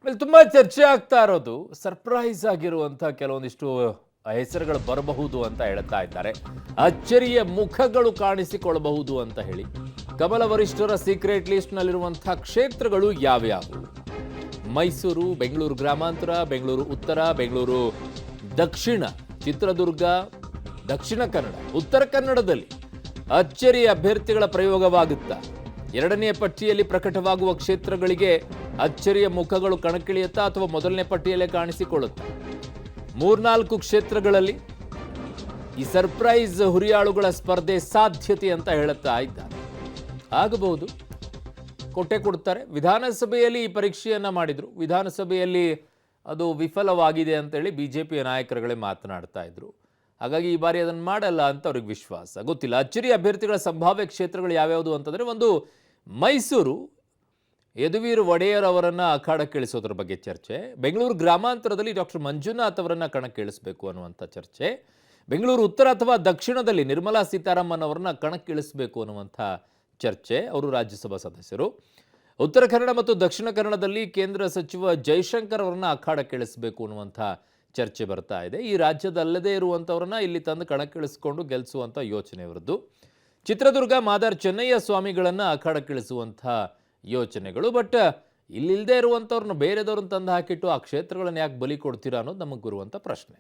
ಆಮೇಲೆ ತುಂಬಾ ಚರ್ಚೆ ಆಗ್ತಾ ಇರೋದು ಸರ್ಪ್ರೈಸ್ ಆಗಿರುವಂತ ಕೆಲವೊಂದಿಷ್ಟು ಹೆಸರುಗಳು ಬರಬಹುದು ಅಂತ ಹೇಳ್ತಾ ಇದ್ದಾರೆ. ಅಚ್ಚರಿಯ ಮುಖಗಳು ಕಾಣಿಸಿಕೊಳ್ಳಬಹುದು ಅಂತ ಹೇಳಿ ಕಮಲ ವರಿಷ್ಠರ ಸೀಕ್ರೆಟ್ ಲಿಸ್ಟ್ ನಲ್ಲಿರುವಂತಹ ಕ್ಷೇತ್ರಗಳು ಯಾವ್ಯಾವು? ಮೈಸೂರು, ಬೆಂಗಳೂರು ಗ್ರಾಮಾಂತರ, ಬೆಂಗಳೂರು ಉತ್ತರ, ಬೆಂಗಳೂರು ದಕ್ಷಿಣ, ಚಿತ್ರದುರ್ಗ, ದಕ್ಷಿಣ ಕನ್ನಡ, ಉತ್ತರ ಕನ್ನಡದಲ್ಲಿ ಅಚ್ಚರಿ ಅಭ್ಯರ್ಥಿಗಳ ಪ್ರಯೋಗವಾಗುತ್ತಾ? ಎರಡನೇ ಪಟ್ಟಿಯಲ್ಲಿ ಪ್ರಕಟವಾಗುವ ಕ್ಷೇತ್ರಗಳಿಗೆ ಅಚ್ಚರಿಯ ಮುಖಗಳು ಕಣಕ್ಕಿಳಿಯುತ್ತಾ ಅಥವಾ ಮೊದಲನೇ ಪಟ್ಟಿಯಲ್ಲೇ ಕಾಣಿಸಿಕೊಳ್ಳುತ್ತಾ? ಮೂರ್ನಾಲ್ಕು ಕ್ಷೇತ್ರಗಳಲ್ಲಿ ಈ ಸರ್ಪ್ರೈಸ್ ಹುರಿಯಾಳುಗಳ ಸ್ಪರ್ಧೆ ಸಾಧ್ಯತೆ ಅಂತ ಹೇಳುತ್ತಾ ಇದ್ದಾರೆ. ಆಗಬಹುದು, ಕೊಟ್ಟೆ ಕೊಡ್ತಾರೆ. ವಿಧಾನಸಭೆಯಲ್ಲಿ ಈ ಪರೀಕ್ಷೆಯನ್ನ ಮಾಡಿದ್ರು, ವಿಧಾನಸಭೆಯಲ್ಲಿ ಅದು ವಿಫಲವಾಗಿದೆ ಅಂತೇಳಿ ಬಿಜೆಪಿಯ ನಾಯಕರುಗಳೇ ಮಾತನಾಡ್ತಾ ಇದ್ರು. ಹಾಗಾಗಿ ಈ ಬಾರಿ ಅದನ್ನು ಮಾಡಲ್ಲ ಅಂತ ಅವ್ರಿಗೆ ವಿಶ್ವಾಸ. ಗೊತ್ತಿಲ್ಲ. ಅಚ್ಚರಿ ಅಭ್ಯರ್ಥಿಗಳ ಸಂಭಾವ್ಯ ಕ್ಷೇತ್ರಗಳು ಯಾವ್ಯಾವುದು ಅಂತಂದ್ರೆ, ಒಂದು ಮೈಸೂರು, ಯದುವೀರ್ ಒಡೆಯರ್ ಅವರನ್ನ ಅಖಾಡಕ್ಕಿಳಿಸೋದ್ರ ಬಗ್ಗೆ ಚರ್ಚೆ. ಬೆಂಗಳೂರು ಗ್ರಾಮಾಂತರದಲ್ಲಿ ಡಾಕ್ಟರ್ ಮಂಜುನಾಥ್ ಅವರನ್ನ ಕಣಕ್ಕಿಳಿಸಬೇಕು ಅನ್ನುವಂಥ ಚರ್ಚೆ. ಬೆಂಗಳೂರು ಉತ್ತರ ಅಥವಾ ದಕ್ಷಿಣದಲ್ಲಿ ನಿರ್ಮಲಾ ಸೀತಾರಾಮನ್ ಅವರನ್ನ ಕಣಕ್ಕಿಳಿಸಬೇಕು ಅನ್ನುವಂಥ ಚರ್ಚೆ. ಅವರು ರಾಜ್ಯಸಭಾ ಸದಸ್ಯರು. ಉತ್ತರ ಕನ್ನಡ ಮತ್ತು ದಕ್ಷಿಣ ಕನ್ನಡದಲ್ಲಿ ಕೇಂದ್ರ ಸಚಿವ ಜೈಶಂಕರ್ ಅವರನ್ನ ಅಖಾಡಕ್ಕಿಳಿಸಬೇಕು ಅನ್ನುವಂಥ ಚರ್ಚೆ ಬರ್ತಾ ಇದೆ. ಈ ರಾಜ್ಯದಲ್ಲದೇ ಇರುವಂಥವ್ರನ್ನ ಇಲ್ಲಿ ತಂದು ಕಣಕ್ಕಿಳಿಸಿಕೊಂಡು ಗೆಲ್ಲಿಸುವಂಥ ಯೋಚನೆ ಅವರದ್ದು. ಚಿತ್ರದುರ್ಗ ಮಾದಾರ್ ಚೆನ್ನಯ್ಯ ಸ್ವಾಮಿಗಳನ್ನ ಅಖಾಡಕ್ಕಿಳಿಸುವಂಥ ಯೋಚನೆಗಳು. ಬಟ್ ಇಲ್ಲಿಲ್ಲದೆ ಇರುವಂಥವ್ರನ್ನ ಬೇರೆದವ್ರನ್ನ ತಂದು ಹಾಕಿಟ್ಟು ಆ ಕ್ಷೇತ್ರಗಳನ್ನ ಯಾಕೆ ಬಲಿ ಕೊಡ್ತೀರಾ ಅನ್ನೋದು ನಮಗೆ ಬರುವಂಥ ಪ್ರಶ್ನೆ.